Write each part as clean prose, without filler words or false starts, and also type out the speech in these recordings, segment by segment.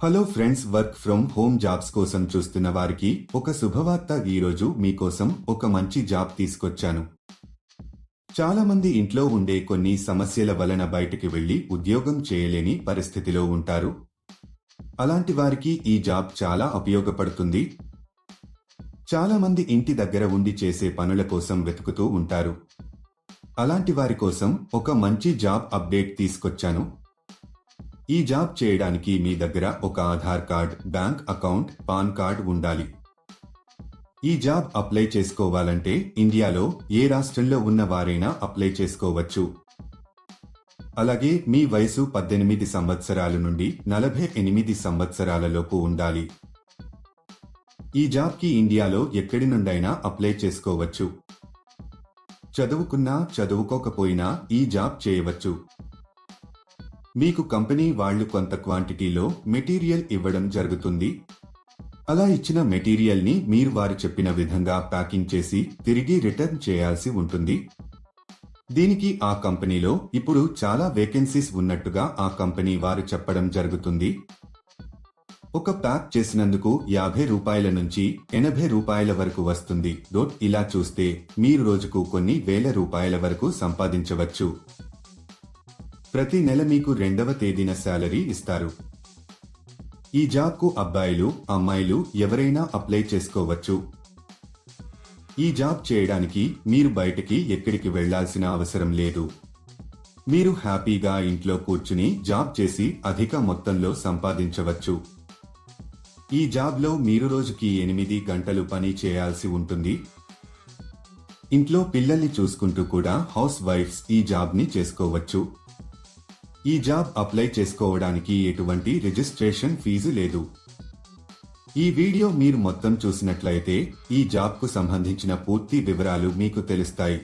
Hello friends, work from home jobs కోసం చూస్తున్న వారికి ఒక శుభవార్త. ఈరోజు మీకోసం ఒక మంచి జాబ్ తీసుకొచ్చాను. చాలా మంది ఇంట్లో ఉండే కొన్ని సమస్యల వలన బయటికి వెళ్లి ఉద్యోగం చేయలేని పరిస్థితిలో ఉంటారు. అలాంటి వారికి ఈ జాబ్ చాలా ఉపయోగపడుతుంది. చాలా మంది ఇంటి దగ్గర ఉండి చేసే పనుల కోసం వెతుకుతూ ఉంటారు. అలాంటి వారి కోసం ఒక మంచి జాబ్ అప్డేట్ తీసుకొచ్చాను. ఈ జాబ్ చేయడానికి మీ దగ్గర ఒక Aadhaar card, bank account, pan card ఉండాలి. ఈ జాబ్ అప్లై చేసుకోవాలంటే ఇండియాలో ఏ రాష్ట్రంలో ఉన్న వారైనా అప్లై చేసుకోవచ్చు. అలాగే మీ వయసు 18 సంవత్సరాల నుండి 48 సంవత్సరాలలోపు ఉండాలి. ఈ జాబ్కి ఇండియాలో ఎక్కడి నుండైనా అప్లై చేసుకోవచ్చు. చదువుకున్నా చదువుకోకపోయినా ఈ జాబ్ చేయవచ్చు. మీకు కంపెనీ వాళ్ళు కొంత క్వాంటిటీలో మెటీరియల్ ఇవ్వడం జరుగుతుంది. అలా ఇచ్చిన మెటీరియల్ని మీరు వారు చెప్పిన విధంగా ప్యాకింగ్ చేసి తిరిగి రిటర్న్ చేయాల్సి ఉంటుంది. దీనికి ఆ కంపెనీలో ఇప్పుడు చాలా వేకెన్సీస్ ఉన్నట్టుగా ఆ కంపెనీ వారు చెప్పడం జరుగుతుంది. ఒక ప్యాక్ చేసినందుకు 50 రూపాయల నుంచి 80 రూపాయల వరకు వస్తుంది. ఇలా చూస్తే మీరు రోజుకు కొన్ని వేల రూపాయల వరకు సంపాదించవచ్చు. ప్రతి నెల మీకు 2వ తేదీన శాలరీ ఇస్తారు. ఈ జాబ్కు అబ్బాయిలు, అమ్మాయిలు ఎవరైనా అప్లై చేసుకోవచ్చు. ఈ జాబ్ చేయడానికి మీరు బయటికి ఎక్కడికి వెళ్లాల్సిన అవసరం లేదు. మీరు హ్యాపీగా ఇంట్లో కూర్చుని జాబ్ చేసి అధిక మొత్తంలో సంపాదించవచ్చు. ఈ జాబ్లో మీరు రోజుకి 8 గంటలు పని చేయాల్సి ఉంటుంది. ఇంట్లో పిల్లల్ని చూసుకుంటూ కూడా హౌస్ వైఫ్స్ ఈ జాబ్ని చేసుకోవచ్చు. ఈ జాబ్ అప్లై చేసుకోవడానికి ఎటువంటి రిజిస్ట్రేషన్ ఫీజు లేదు. ఈ వీడియో మీరు మొత్తం చూసినట్లయితే ఈ జాబ్కు సంబంధించిన పూర్తి వివరాలు మీకు తెలుస్తాయి.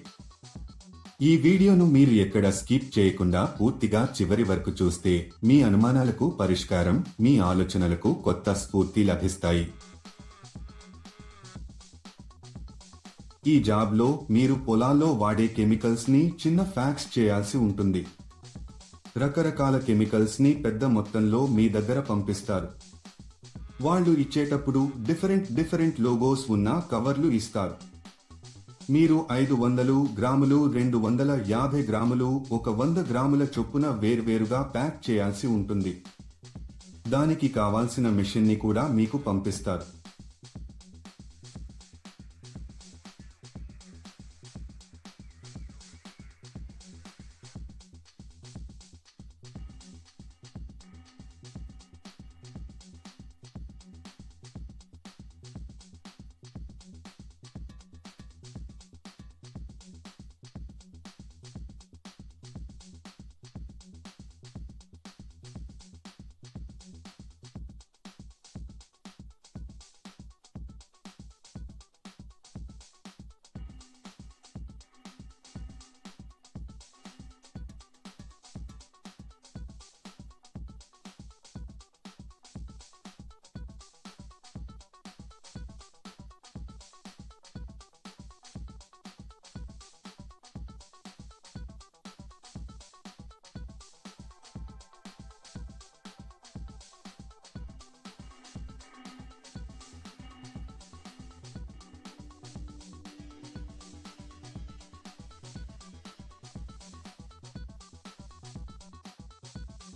ఈ వీడియోను మీరు ఎక్కడ స్కిప్ చేయకుండా పూర్తిగా చివరి వరకు చూస్తే మీ అనుమానాలకు పరిష్కారం, మీ ఆలోచనలకు కొత్త స్ఫూర్తి లభిస్తాయి. ఈ జాబ్లో మీరు పొలాల్లో వాడే కెమికల్స్ ని చిన్న ఫ్యాక్స్ చేయాల్సి ఉంటుంది. రకరకాల కెమికల్స్ ని పెద్ద మొత్తంలో మీ దగ్గర పంపిస్తారు. వాళ్ళు ఇచ్చేటప్పుడు డిఫరెంట్ లోగోస్ ఉన్న కవర్లు ఇస్తారు. మీరు 500 గ్రాములు, 250 గ్రాములు, 100 గ్రాముల చొప్పున వేర్వేరుగా ప్యాక్ చేయాల్సి ఉంటుంది. దానికి కావాల్సిన మెషిన్ ని కూడా మీకు పంపిస్తారు.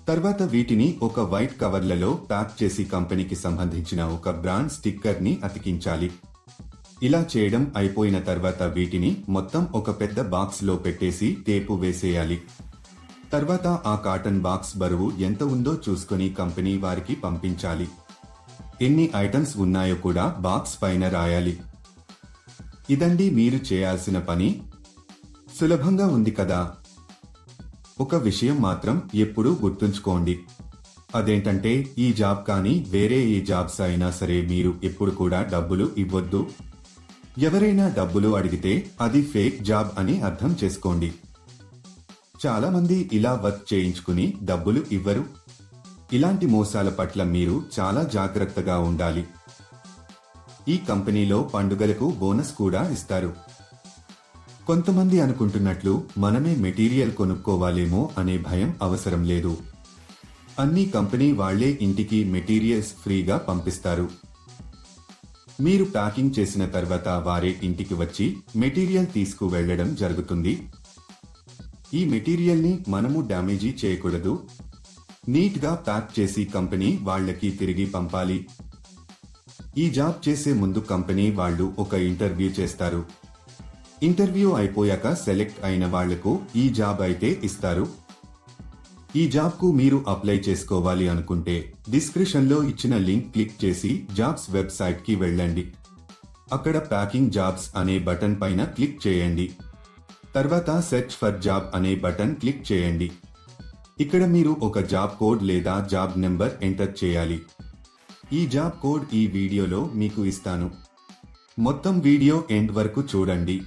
తర్వాత వీటిని ఒక వైట్ కవర్లలో ప్యాక్ చేసి కంపెనీకి సంబంధించిన ఒక బ్రాండ్ స్టిక్కర్ ని అతికించాలి. ఇలా చేయడం అయిపోయిన తర్వాత వీటిని మొత్తం ఒక పెద్ద బాక్స్ లో పెట్టేసి టేపు వేసేయాలి. తర్వాత ఆ కాటన్ బాక్స్ బరువు ఎంత ఉందో చూసుకొని కంపెనీ వారికి పంపించాలి. ఎన్ని ఐటమ్స్ ఉన్నాయో కూడా బాక్స్ పైన రాయాలి. ఇదండి మీరు చేయాల్సిన పని. సులభంగా ఉంది కదా? ఒక విషయం మాత్రం ఎప్పుడూ గుర్తుంచుకోండి. అదేంటంటే ఈ జాబ్ కానీ వేరే ఏ జాబ్స్ అయినా సరే మీరు ఎప్పుడు కూడా డబ్బులు ఇవ్వొద్దు. ఎవరైనా డబ్బులు అడిగితే అది ఫేక్ జాబ్ అని అర్థం చేసుకోండి. చాలా మంది ఇలా వర్క్ చేయించుకుని డబ్బులు ఇవ్వరు. ఇలాంటి మోసాల పట్ల మీరు చాలా జాగ్రత్తగా ఉండాలి. ఈ కంపెనీలో పండుగలకు బోనస్ కూడా ఇస్తారు. కొంతమంది అనుకుంటున్నట్లు మనమే మెటీరియల్ కొనుక్కోవాలేమో అనే భయం అవసరం లేదు. అన్ని కంపెనీ వాళ్లే ఇంటికి మెటీరియల్స్ ఫ్రీగా పంపిస్తారు. మీరు ప్యాకింగ్ చేసిన తర్వాత వారే ఇంటికి వచ్చి మెటీరియల్ తీసుకువెళ్లడం జరుగుతుంది. ఈ మెటీరియల్ని మనము డ్యామేజీ చేయకూడదు. నీట్గా ప్యాక్ చేసి కంపెనీ వాళ్లకి తిరిగి పంపాలి. ఈ జాబ్ చేసే ముందు కంపెనీ వాళ్ళు ఒక ఇంటర్వ్యూ చేస్తారు. ఇంటర్వ్యూ అయిపోయాక సెలెక్ట్ అయిన వాళ్లకు ఈ జాబ్ అయితే ఇస్తారు. ఈ జాబ్కు మీరు అప్లై చేసుకోవాలి అనుకుంటే డిస్క్రిప్షన్లో ఇచ్చిన లింక్ క్లిక్ చేసి జాబ్స్ వెబ్సైట్కి వెళ్ళండి. అక్కడ ప్యాకింగ్ జాబ్స్ అనే బటన్ పైన క్లిక్ చేయండి. తర్వాత సెర్చ్ ఫర్ జాబ్ అనే బటన్ క్లిక్ చేయండి. ఇక్కడ మీరు ఒక జాబ్ కోడ్ లేదా జాబ్ నెంబర్ ఎంటర్ చేయాలి. ఈ జాబ్ కోడ్ ఈ వీడియోలో మీకు ఇస్తాను. మొత్తం వీడియో ఎండ్ వరకు చూడండి.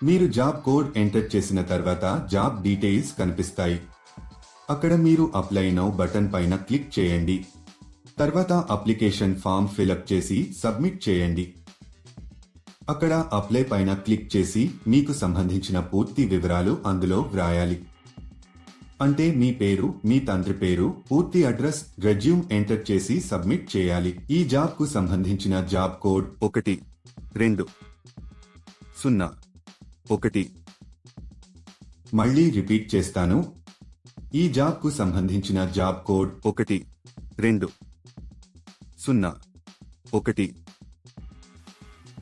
మీరు జాబ్ కోడ్ ఎంటర్ చేసిన తర్వాత జాబ్ డీటెయిల్స్ కనిపిస్తాయి. అక్కడ మీరు అప్లై నౌ బటన్ పైన క్లిక్ చేయండి. తర్వాత అప్లికేషన్ ఫామ్ ఫిలప్ చేసి సబ్మిట్ చేయండి. అక్కడ అప్లై పైన క్లిక్ చేసి మీకు సంబంధించిన పూర్తి వివరాలు అందులో వ్రాయాలి. అంటే మీ పేరు, మీ తండ్రి పేరు, పూర్తి అడ్రస్, రెజ్యూమ్ ఎంటర్ చేసి సబ్మిట్ చేయాలి. ఈ జాబ్ కు సంబంధించిన జాబ్ కోడ్ 120. మళ్ళీ రిపీట్ చేస్తాను. ఈ జాబ్ కు సంబంధించిన జాబ్ కోడ్ 120.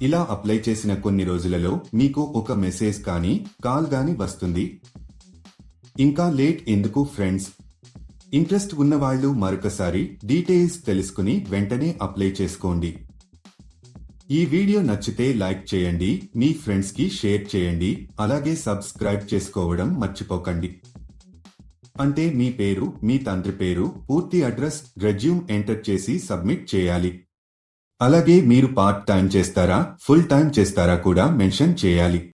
ఇలా అప్లై చేసిన కొన్ని రోజులలో మీకు ఒక మెసేజ్ కానీ కాల్ గాని వస్తుంది. ఇంకా లేట్ ఎందుకు ఫ్రెండ్స్? ఇంట్రెస్ట్ ఉన్నవాళ్లు మరొకసారి డీటెయిల్స్ తెలుసుకుని వెంటనే అప్లై చేసుకోండి. ఈ వీడియో నచ్చితే లైక్ చేయండి, మీ ఫ్రెండ్స్ కి షేర్ చేయండి, అలాగే సబ్స్క్రైబ్ చేసుకోవడం మర్చిపోకండి. అంటే మీ పేరు, మీ తండ్రి పేరు, పూర్తి అడ్రస్, రెజ్యూమ్ ఎంటర్ చేసి సబ్మిట్ చేయాలి. అలాగే మీరు పార్ట్ టైం చేస్తారా, ఫుల్ టైం చేస్తారా కూడా మెన్షన్ చేయాలి.